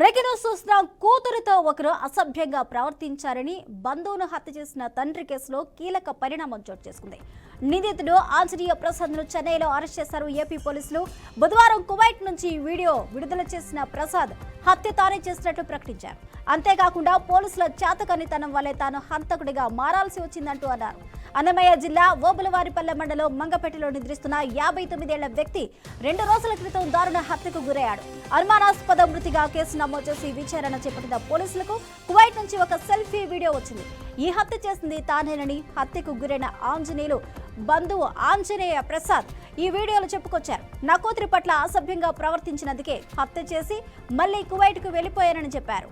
Breaking news చూసిన కూతురితో ఒకరు అసభ్యంగా ప్రవర్తించారని బంధువును హత్య చేసిన తండ్రి కేసులో కీలక పరిణామం చోటు చేసుకుంది. నిందితుడు ఆంజనేయ ప్రసాద్ ను చెన్నైలో అరెస్ట్ చేశారు ఏపీ పోలీసులు. బుధవారం కువైట్ నుంచి వీడియో విడుదల చేసిన ప్రసాద్ హత్య తానే చేసినట్లు ప్రకటించారు. అంతేకాకుండా పోలీసుల చేతకనితనం వల్లే తాను హంతకుడిగా మారాల్సి వచ్చిందంటూ అన్నారు. అన్నమయ్య జిల్లా ఓబులవారిపల్లె మండలం మంగపేటలో నిద్రిస్తున్న 59 ఏళ్ల వ్యక్తి 2 రోజుల క్రితం దారుణ హత్యకు గురయ్యాడు. అనుమానాస్పద మృతిగా కేసు నమోదు చేసి విచారణ చేపట్టిన పోలీసులకు కువైట్ నుంచి ఒక సెల్ఫీ వీడియో వచ్చింది. ఈ హత్య చేసింది తానేనని హత్యకు గురైన ఆంజనేయులు బంధువు ఆంజనేయ ప్రసాద్ ఈ వీడియోలో చెప్పుకొచ్చారు. నా కూతురి పట్ల అసభ్యంగా ప్రవర్తించినందుకే హత్య చేసి మళ్లీ కువైట్కు వెళ్లిపోయానని చెప్పారు.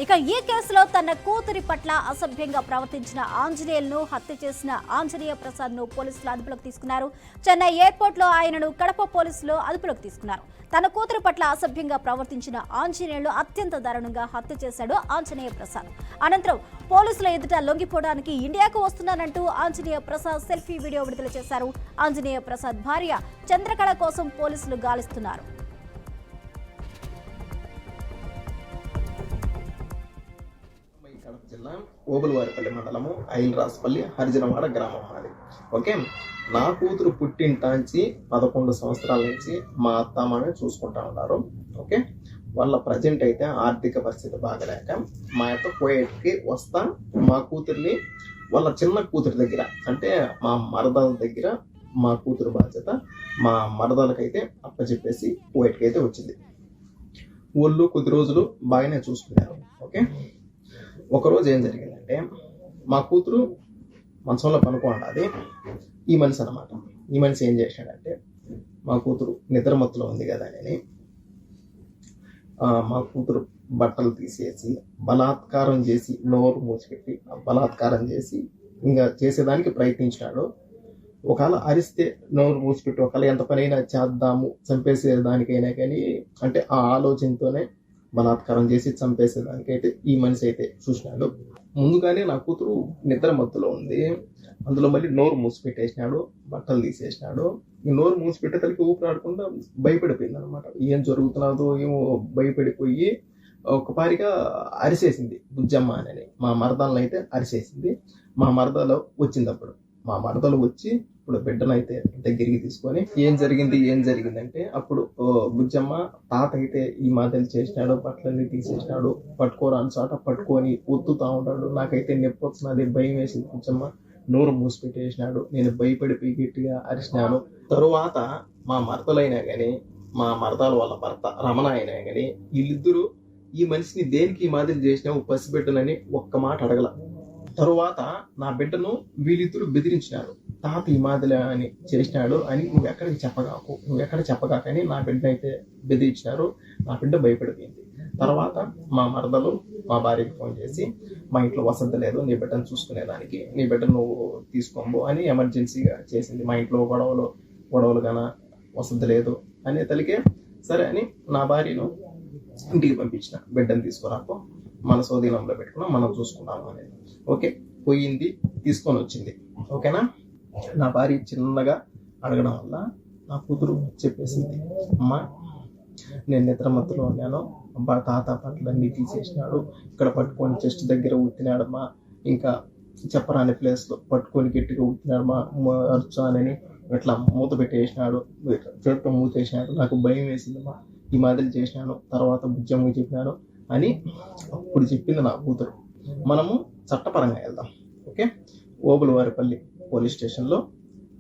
ఇక ఈ కేసులో తన కూతురి పట్ల అసభ్యంగా ప్రవర్తించిన ఆంజనేయులను హత్య చేసిన ఆంజనేయ ప్రసాద్ ను పోలీసులు అదుపులోకి తీసుకున్నారు. చెన్నై ఎయిర్పోర్ట్ లో ఆయనను కడప పోలీసులు అదుపులోకి తీసుకున్నారు. తన కూతురి పట్ల అసభ్యంగా ప్రవర్తించిన ఆంజనేయులు అత్యంత దారుణంగా హత్య చేశాడు ఆంజనేయ ప్రసాద్. అనంతరం పోలీసుల ఎదుట లొంగిపోవడానికి ఇండియాకు వస్తున్నానంటూ ఆంజనేయ ప్రసాద్ సెల్ఫీ వీడియో విడుదల చేశారు. ఆంజనేయ ప్రసాద్ భార్య చంద్రకళ కోసం పోలీసులు గాలిస్తున్నారు. కడప జిల్లా ఓబులవారిపల్లి మండలము ఐల్రాస్పల్లి హరిజనవాడ గ్రామం అది. ఓకే, నా కూతురు పుట్టింటాంచి 11 సంవత్సరాల నుంచి మా అత్తమామే చూసుకుంటా ఉన్నారు. ఓకే, వాళ్ళ ప్రజెంట్ అయితే ఆర్థిక పరిస్థితి బాగలేక మా యొక్క కువైట్కి వస్తా మా కూతుర్ని వాళ్ళ చిన్న కూతురి దగ్గర అంటే మా మరదల దగ్గర మా కూతురు బాధ్యత మా మరదలకైతే అప్పచెప్పేసి కువైట్కి అయితే వచ్చింది. ఊళ్ళో కొద్ది రోజులు బాగానే చూసుకున్నారు. ఓకే, ఒకరోజు ఏం జరిగిందంటే మా కూతురు మంచంలో పనుకోండి. ఈ మనిషి అనమాట. ఈ మనిషి ఏం చేశాడంటే మా కూతురు నిద్రమత్తులో ఉంది కదా అని మా కూతురు బట్టలు తీసేసి బలాత్కారం చేసి నోరు మూసిపెట్టి బలాత్కారం చేసి ఇంకా చేసేదానికి ప్రయత్నించినాడు. ఒకవేళ అరిస్తే నోరు మూసిపెట్టి ఒకవేళ ఎంత పనైనా చేద్దాము చంపేసేదానికైనా కానీ అంటే ఆ ఆలోచనతోనే బలాత్కారం చేసి చంపేసేదానికైతే ఈ మనిషి అయితే చూసినాడు. ముందుగానే నా కూతురు నిద్ర మత్తులో ఉంది. అందులో మళ్ళీ నోరు మూసిపెట్టేసినాడు, బట్టలు తీసేసినాడు. ఈ నోరు మూసిపెట్టేసరికి ఊపిరాడకుండా భయపడిపోయింది అనమాట. ఏం జరుగుతున్నదో ఏమో భయపడిపోయి ఒకపారిగా అరిసేసింది బుజ్జమ్మ అని. మా మరదలను అయితే అరిసేసింది. మా మరదలు వచ్చింది. అప్పుడు మా మరదలు వచ్చి ఇప్పుడు బిడ్డనైతే దగ్గరికి తీసుకొని ఏం జరిగిందంటే అప్పుడు బుజ్జమ్మ తాత అయితే ఈ మాటలు చేసినాడు, బట్టలన్నీ తీసేసినాడు, పట్టుకోరాని చోట పట్టుకొని ఒత్తుతా ఉంటాడు. నాకైతే నొప్పి వచ్చినది, భయం వేసింది. బుజ్జమ్మ నోరు మూసిపెట్టేసినాడు. నేను భయపడిపోయి గట్టిగా అరిసినాను. తరువాత మా మరదలైనా కానీ మా మరదల వాళ్ళ భర్త రమణ అయినా కానీ వీళ్ళిద్దరూ ఈ మనిషిని దేనికి ఈ మాదిరి చేసినావు పసిబిడ్డనని ఒక్క మాట అడగల. తరువాత నా బిడ్డను వీళ్ళిద్దరూ బెదిరించినాడు. తాత ఈ మాదిరి అని చేసినాడు అని నువ్వు ఎక్కడ చెప్పగాకని నా బిడ్డ అయితే బెదిరించినారు. నా బిడ్డ భయపడిపోయింది. తర్వాత మా మరదలు మా భార్యకి ఫోన్ చేసి మా ఇంట్లో వసతి లేదు, నీ బిడ్డను చూసుకునేదానికి నీ బిడ్డ నువ్వు తీసుకోబో అని ఎమర్జెన్సీగా చేసింది. మా ఇంట్లో గొడవలు గాన వసతి లేదు అనే తలికే సరే అని నా భార్యను ఇంటికి పంపించిన. బిడ్డను తీసుకురాపో, మన స్వాధీనంలో పెట్టుకున్నాం, మనం చూసుకున్నాము అనేది. ఓకే, పోయింది, తీసుకొని వచ్చింది. ఓకేనా, నా భార్య చిన్నగా అడగడం వల్ల నా కూతురు చెప్పేసింది, అమ్మ నేను నిద్రమత్తులో ఉన్నాను, అబ్బా తాత పట్లన్నీ తీసేసినాడు, ఇక్కడ పట్టుకొని చెస్ట్ దగ్గర ఉత్తినాడమ్మా, ఇంకా చెప్పరాని ప్లేస్లో పట్టుకొని గట్టిగా ఉత్తినాడమ్మా, అర్చానని ఇట్లా మూత పెట్టేసినాడు, చేతితో మూతేసినాడు, నాకు భయం వేసిందమ్మా, ఈ మాదిరి చేసినాను, తర్వాత బుజ్జమ్మకి చెప్పినాను అని అప్పుడు చెప్పింది నా కూతురు. మనము చట్టపరంగా వెళ్దాం. ఓకే, ఓబులవారిపల్లి పోలీస్ స్టేషన్లో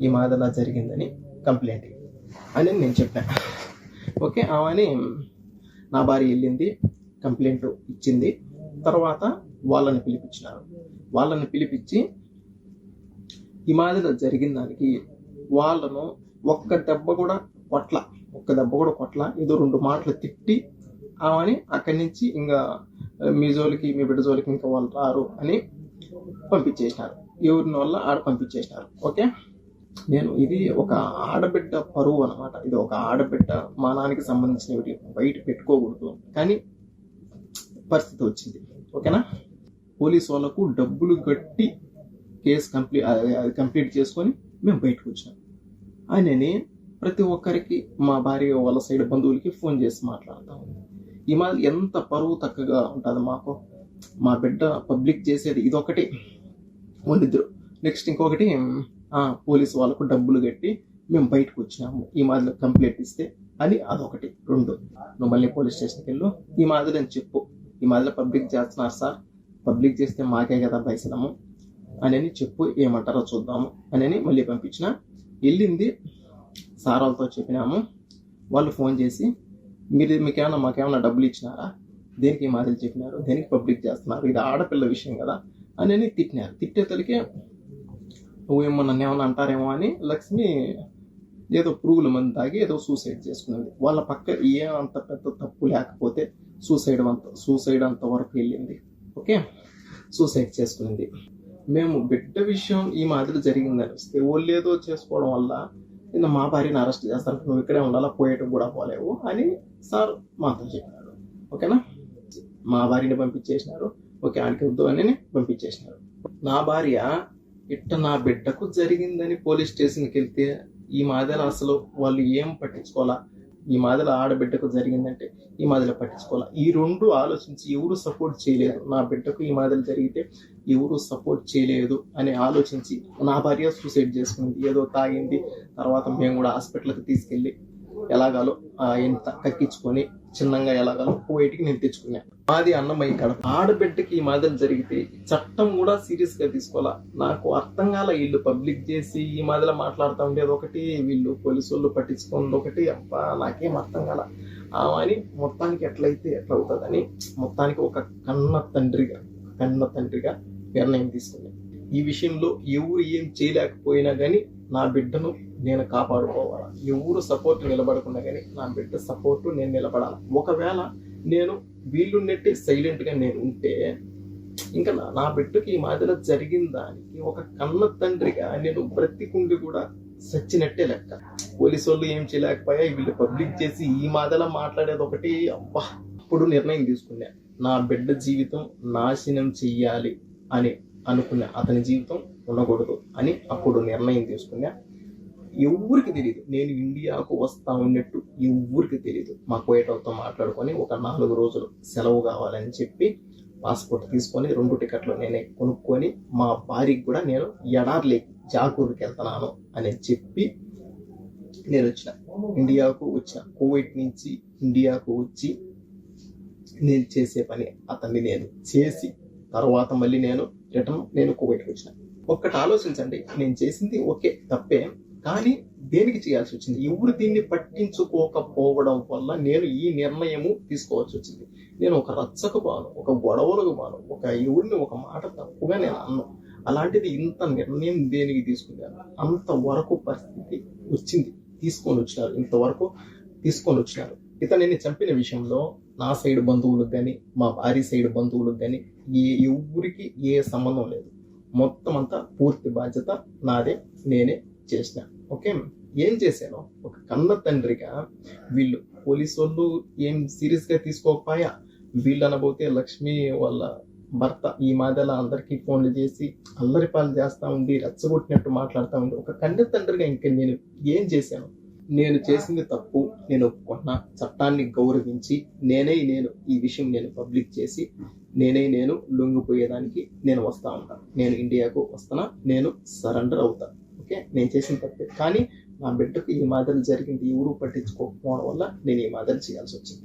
ఈ మాదిరిలా జరిగిందని కంప్లైంట్ అని నేను చెప్పాను. ఓకే, అవని నా భార్య వెళ్ళింది, కంప్లైంట్ ఇచ్చింది. తర్వాత వాళ్ళని పిలిపించి ఈ మాదిరిలా జరిగిన దానికి వాళ్ళను ఒక్క దెబ్బ కూడా కొట్ల, ఏదో 2 మాటలు తిట్టి అవని అక్కడి నుంచి ఇంకా మీ బిడ్డ జోలికి ఇంకా వాళ్ళు రారు అని పంపించేసినారు. ఎవరిని వల్ల ఆడ పంపించేసినారు. ఓకే, ఇది ఒక ఆడబిడ్డ పరువు అనమాట. ఇది ఒక ఆడబిడ్డ మానానికి సంబంధించినవి బయట పెట్టుకోకూడదు, కానీ పరిస్థితి వచ్చింది. ఓకేనా, పోలీసు వాళ్ళకు డబ్బులు కట్టి కేసు కంప్లీట్ చేసుకొని మేము బయటకు వచ్చినాం. ఆయనని ప్రతి ఒక్కరికి మా భార్య వాళ్ళ సైడ్ బంధువులకి ఫోన్ చేసి మాట్లాడుతూ ఉంది. ఈ మాదిరి ఎంత పరువు తక్కువగా ఉంటుంది మాకు. మా బిడ్డ పబ్లిక్ చేసేది ఇదొకటి వాళ్ళిద్దరు. నెక్స్ట్ ఇంకొకటి, పోలీసు వాళ్ళకు డబ్బులు కట్టి మేము బయటకు వచ్చినాము ఈ మాదిరి కంప్లైంట్ ఇస్తే అని అదొకటి. రెండు, నువ్వు మళ్ళీ పోలీస్ స్టేషన్కి వెళ్ళు, ఈ మాదిరి అని చెప్పు, ఈ మాదిరి పబ్లిక్ చేస్తున్నారు సార్, పబ్లిక్ చేస్తే మాకే కదా భయసలము అని చెప్పు, ఏమంటారో చూద్దాము అని మళ్ళీ పంపించిన. వెళ్ళింది, సార్ వాళ్ళతో చెప్పినాము. వాళ్ళు ఫోన్ చేసి మాకేమైనా డబ్బులు ఇచ్చినారా, దేనికి ఈ మాదిరి చెప్పినారు, దేనికి పబ్లిక్ చేస్తున్నారు, ఇది ఆడపిల్ల విషయం కదా అని తిట్టినారు. తిట్టేతలకే నువ్వేమో నన్ను ఏమన్నా అంటారేమో అని లక్ష్మి ఏదో పురుగుల మంది తాగి ఏదో సూసైడ్ చేసుకున్నది. వాళ్ళ పక్క అంత పెద్ద తప్పు లేకపోతే సూసైడ్ అంత వరకు వెళ్ళింది. ఓకే, సూసైడ్ చేసుకునింది. మేము బిడ్డ విషయం ఈ మాదిరి జరిగిందని వస్తే వాళ్ళు ఏదో చేసుకోవడం వల్ల మా భార్యని అరెస్ట్ చేస్తారు, నువ్వు ఇక్కడే ఉండాలా, పోయేటప్పుడు కూడా పోలేవు అని సార్ మాతో చెప్పినారు. ఓకేనా, మా భార్యని పంపించేసినారు. ఓకే, ఆడికి వద్దు అని పంపించేసినారు. నా భార్య నా బిడ్డకు జరిగిందని పోలీస్ స్టేషన్కి వెళ్తే ఈ మాదిరి అసలు వాళ్ళు ఏం పట్టించుకోవాలా, ఈ మాదిరి ఆడబిడ్డకు జరిగిందంటే ఈ మాదిరి పట్టించుకోవాలా, ఈ రెండు ఆలోచించి ఎవరు సపోర్ట్ చేయలేదు. నా బిడ్డకు ఈ మాదిరి జరిగితే ఎవరు సపోర్ట్ చేయలేదు అని ఆలోచించి నా భార్య సూసైడ్ చేసుకుంది. ఏదో తాగింది, తర్వాత మేము కూడా హాస్పిటల్కి తీసుకెళ్ళి ఎలాగాలో ఎంత కక్కించుకొని చిన్నగా ఎలాగాలో బయటికి నేను తెచ్చుకున్నాను. మాది అన్నమయ్య కడప. ఆడబిడ్డకి ఈ మాదిరి జరిగితే చట్టం కూడా సీరియస్ గా తీసుకోవాలా. నాకు అర్థం కాల, వీళ్ళు పబ్లిక్ చేసి ఈ మాదిరిలో మాట్లాడుతూ ఉండేది ఒకటి, వీళ్ళు పోలీసు వాళ్ళు పట్టించుకున్నది ఒకటి. అబ్బా, నాకేం అర్థం కాల అని మొత్తానికి ఎట్లయితే ఎట్లా అవుతుందని మొత్తానికి ఒక కన్న తండ్రిగా నిర్ణయం తీసుకున్నాను. ఈ విషయంలో ఎవరు ఏం చేయలేకపోయినా కానీ నా బిడ్డను నేను కాపాడుకోవాలా. ఎవరు సపోర్ట్ నిలబడకుండా కానీ నా బిడ్డ సపోర్ట్ నేను నిలబడాలి. ఒకవేళ నేను వీళ్ళు నెట్టి సైలెంట్ గా నేను ఉంటే ఇంకా నా బిడ్డకి ఈ మాదిరిలో జరిగిన దానికి ఒక కన్న తండ్రిగా నేను బ్రతికుండి కూడా సచ్చినట్టే లెక్క. పోలీసు వాళ్ళు ఏం చేయలేకపోయా, వీళ్ళు పబ్లిక్ చేసి ఈ మాదిరిలో మాట్లాడేది ఒకటి. అబ్బా, అప్పుడు నిర్ణయం తీసుకున్నా, నా బిడ్డ జీవితం నాశనం చెయ్యాలి అని అనుకున్నా, అతని జీవితం ఉండకూడదు అని అప్పుడు నిర్ణయం తీసుకున్నా. ఎవరికి తెలియదు నేను ఇండియాకు వస్తా ఉన్నట్టు, ఎవరికి తెలియదు. మా కోయటతో మాట్లాడుకొని ఒక 4 రోజులు సెలవు కావాలని చెప్పి పాస్పోర్ట్ తీసుకొని 2 టికెట్లు నేనే కొనుక్కొని మా భార్యకి కూడా నేను ఎడార్లేకి జాకూర్కి వెళ్తున్నాను అని చెప్పి నేను ఇండియాకు వచ్చిన. కువైట్ నుంచి ఇండియాకు వచ్చి నేను చేసే పని అతన్ని నేను చేసి తర్వాత మళ్ళీ నేను కువైట్కి వచ్చిన. ఒక్కటి ఆలోచించండి, నేను చేసింది ఓకే తప్పే, కానీ దేనికి చేయాల్సి వచ్చింది? ఎవరు దీన్ని పట్టించుకోకపోవడం వల్ల నేను ఈ నిర్ణయము తీసుకోవాల్సి వచ్చింది. నేను ఒక రచ్చకు బాను, ఒక గొడవలకు బాను, ఒక ఎవరిని ఒక మాట తప్పుగా నేను అన్నాను. అలాంటిది ఇంత నిర్ణయం దేనికి తీసుకున్నాను? అంతవరకు పరిస్థితి వచ్చింది, ఇంతవరకు తీసుకొని వచ్చినారు. ఇతనిని చంపిన విషయంలో నా సైడ్ బంధువులకు కానీ మా భార్య సైడ్ బంధువులకు కానీ ఎవరికి ఏ సంబంధం లేదు. మొత్తం అంతా పూర్తి బాధ్యత నాదే, నేనే చేసిన. ఓకే, ఏం చేశాను? ఒక కన్న తండ్రిగా వీళ్ళు పోలీసు వాళ్ళు ఏం సీరియస్ గా తీసుకోకపోయా, వీళ్ళు అనబోతే లక్ష్మి వాళ్ళ భర్త ఈ మాదిరిలో అందరికీ ఫోన్లు చేసి అల్లరిపాలు చేస్తా ఉంది, రెచ్చగొట్టినట్టు మాట్లాడుతూ ఉంది. ఒక కన్న తండ్రిగా ఇంకా నేను ఏం చేశాను? నేను చేసింది తప్పు, నేను ఒప్పుకున్నా. చట్టాన్ని గౌరవించి నేను ఈ విషయం నేను పబ్లిక్ చేసి నేను లొంగిపోయేదానికి నేను వస్తా ఉంటాను. నేను ఇండియాకు వస్తానా, నేను సరెండర్ అవుతా. ఓకే, నేను చేసిన తప్పే, కానీ నా బిడ్డకు ఈ మాదిరి జరిగింది, ఎవరు పట్టించుకోకపోవడం వల్ల నేను ఈ మాదిరి చేయాల్సి వచ్చింది.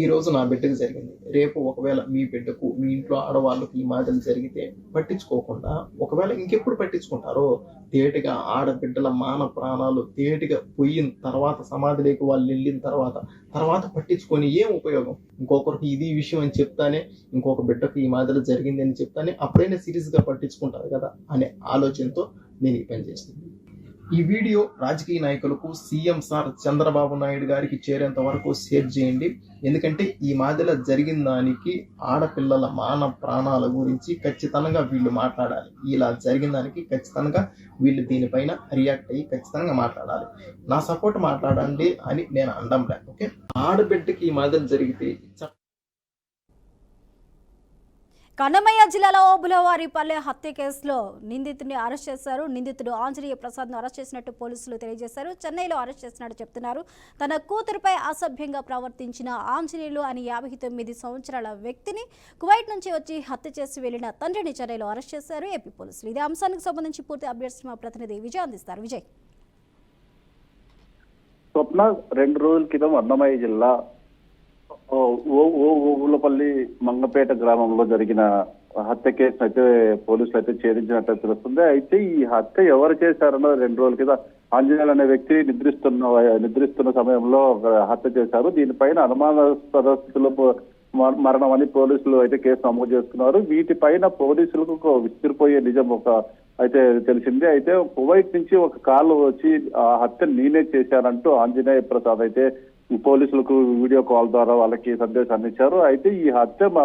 ఈ రోజు నా బిడ్డకు జరిగింది, రేపు ఒకవేళ మీ బిడ్డకు, మీ ఇంట్లో ఆడవాళ్ళకు ఈ మాదిరి జరిగితే పట్టించుకోకుండా ఒకవేళ ఇంకెప్పుడు పట్టించుకుంటారో, తేటిగా ఆడబిడ్డల మాన ప్రాణాలు తేటిగా పోయిన తర్వాత, సమాధిలోకి వాళ్ళు వెళ్ళిన తర్వాత పట్టించుకొని ఏం ఉపయోగం? ఇంకొకరికి ఇది విషయం అని చెప్తానే, ఇంకొక బిడ్డకు ఈ మాదిరి జరిగింది అని చెప్తానే అప్పుడైనా సీరియస్ గా పట్టించుకుంటారు కదా అనే ఆలోచనతో నేను ఈ పని చేసింది. ఈ వీడియో రాజకీయ నాయకులకు సీఎం సార్ చంద్రబాబు నాయుడు గారికి చేరేంత వరకు షేర్ చేయండి. ఎందుకంటే ఈ మాదిరిలో జరిగిన దానికి ఆడపిల్లల మాన ప్రాణాల గురించి ఖచ్చితంగా వీళ్ళు మాట్లాడాలి. ఇలా జరిగిన దానికి ఖచ్చితంగా వీళ్ళు దీనిపైన రియాక్ట్ అయ్యి ఖచ్చితంగా మాట్లాడాలి. నా సపోర్ట్ మాట్లాడండి అని నేను అనడం లేదు. ఓకే, ఆడబిడ్డకి ఈ మాదిరి జరిగితే కన్నమయ్య జిల్లాలో బులవారిపల్లె హత్య కేసులో నిందితుడిని అరెస్ట్ చేశారు. నిందితుడు ఆంజనేయ ప్రసాద్ను అరెస్ట్ చేసినట్టు పోలీసులు తెలియజేశారు. చెన్నైలో అరెస్ట్ చేసినట్టు చెప్తున్నారు. తన కూతురుపై అసభ్యంగా ప్రవర్తించిన ఆంజనేయులు అని 59 సంవత్సరాల వ్యక్తిని కువైట్ నుంచి వచ్చి హత్య చేసి వెళ్లిన తండ్రిని చెన్నైలో అరెస్ట్ చేశారు ఏపీ పోలీసులు. ఇదే అంశానికి సంబంధించి పూర్తి అప్డేట్స్ మా ప్రతినిధి విజయ్ అందిస్తారు. విజయ్. స్వప్న 2 రోజుల క్రితం అన్నమయ్య జిల్లా ఊళ్ళపల్లి మంగపేట గ్రామంలో జరిగిన హత్య కేసు అయితే పోలీసులు అయితే ఛేదించినట్టు తెలుస్తుంది. అయితే ఈ హత్య ఎవరు చేశారన్నో 2 రోజుల కింద ఆంజనేయులు అనే వ్యక్తి నిద్రిస్తున్న సమయంలో హత్య చేశారు. దీనిపైన అనుమానాస్పద స్థితిలో మరణం అని పోలీసులు అయితే కేసు నమోదు చేసుకున్నారు. వీటిపైన పోలీసులకు విసిరిపోయే నిజం అయితే తెలిసింది. అయితే కువైట్ నుంచి ఒక కాల్ వచ్చి ఆ హత్య నేనే చేశానంటూ ఆంజనేయ ప్రసాద్ అయితే పోలీసులకు వీడియో కాల్ ద్వారా వాళ్ళకి సందేశాన్ని ఇచ్చారు. అయితే ఈ హత్య మా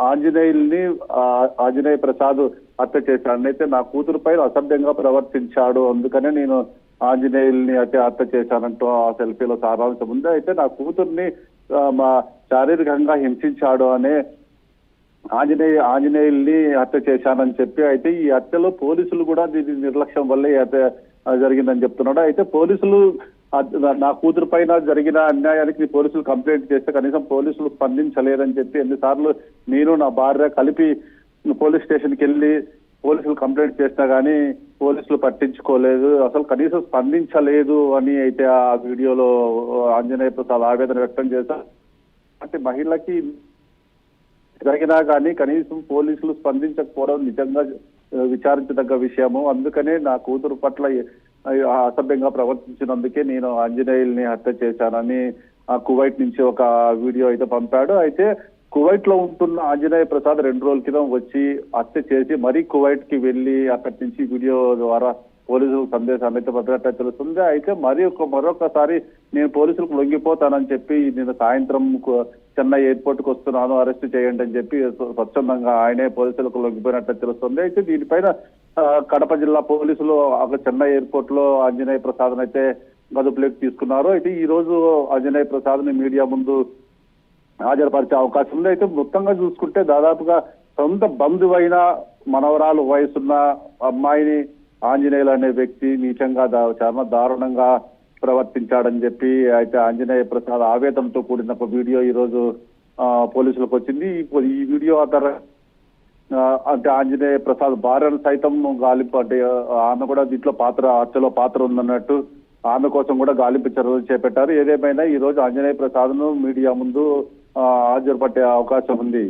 ఆంజనేయ ప్రసాద్ హత్య చేశాడు. అయితే నా కూతురుపై అసభ్యంగా ప్రవర్తించాడు, అందుకనే నేను ఆంజనేయుల్ని అయితే హత్య చేశానంటూ ఆ సెల్ఫీలో సారాంశం ఉంది. అయితే నా కూతుర్ని మా శారీరకంగా హింసించాడు అనే ఆంజనేయుల్ని హత్య చేశానని చెప్పి అయితే ఈ హత్యలో పోలీసులు కూడా దీని నిర్లక్ష్యం వల్లే హత్య జరిగిందని చెప్తున్నాడు. అయితే పోలీసులు నా కూతురు పైన జరిగిన అన్యాయానికి పోలీసులు కంప్లైంట్ చేస్తే కనీసం పోలీసులు స్పందించలేదని చెప్పి ఎన్నిసార్లు నేను నా భార్య కలిపి పోలీస్ స్టేషన్కి వెళ్ళి పోలీసులు కంప్లైంట్ చేసినా కానీ పోలీసులు పట్టించుకోలేదు, అసలు కనీసం స్పందించలేదు అని అయితే ఆ వీడియోలో ఆంజనేయ ప్రసాద్ ఆవేదన వ్యక్తం చేశారు. అంటే మహిళకి జరిగినా కానీ కనీసం పోలీసులు స్పందించకపోవడం నిజంగా విచారించదగ్గ విషయము. అందుకనే నా కూతురు పట్ల అసభ్యంగా ప్రవర్తించినందుకే నేను ఆంజనేయుల్ని హత్య చేశానని కువైట్ నుంచి ఒక వీడియో అయితే పంపాడు. అయితే కువైట్ లో ఉంటున్న ఆంజనేయ ప్రసాద్ 2 రోజుల క్రితం వచ్చి హత్య చేసి మరీ కువైట్ కి వెళ్లి అక్కడి నుంచి వీడియో ద్వారా పోలీసులకు సందేశాన్ని అయితే పంపినట్టు తెలుస్తుంది. అయితే మరొకసారి నేను పోలీసులకు లొంగిపోతానని చెప్పి నేను సాయంత్రం చెన్నై ఎయిర్పోర్ట్ కు వస్తున్నాను, అరెస్ట్ చేయండి అని చెప్పి స్వచ్ఛందంగా ఆయనే పోలీసులకు లొంగిపోయినట్టు తెలుస్తుంది. అయితే దీనిపైన కడప జిల్లా పోలీసులు చెన్నై ఎయిర్పోర్ట్ లో ఆంజనేయ ప్రసాద్ అయితే అదుపులోకి తీసుకున్నారు. అయితే ఈ రోజు ఆంజనేయ ప్రసాద్ ని మీడియా ముందు హాజరుపరిచే అవకాశం ఉంది. అయితే మొత్తంగా చూసుకుంటే దాదాపుగా సొంత బంధువైన మనవరాలు వయసున్న అమ్మాయిని ఆంజనేయులు అనే వ్యక్తి నీచంగా చాలా దారుణంగా ప్రవర్తించాడని చెప్పి అయితే ఆంజనేయ ప్రసాద్ ఆవేదనతో కూడిన ఒక వీడియో ఈ రోజు పోలీసులకు వచ్చింది. ఈ వీడియో ఆధార అంటే ఆంజనేయ ప్రసాద్ భార్యను సైతం గాలింపు, అంటే ఆమె కూడా దీంట్లో హత్యలో పాత్ర ఉందన్నట్టు ఆమె కోసం కూడా గాలింపు చర్యలు చేపట్టారు. ఏదేమైనా ఈ రోజు ఆంజనేయ ప్రసాద్ ను మీడియా ముందు హాజరుపట్టే అవకాశం ఉంది.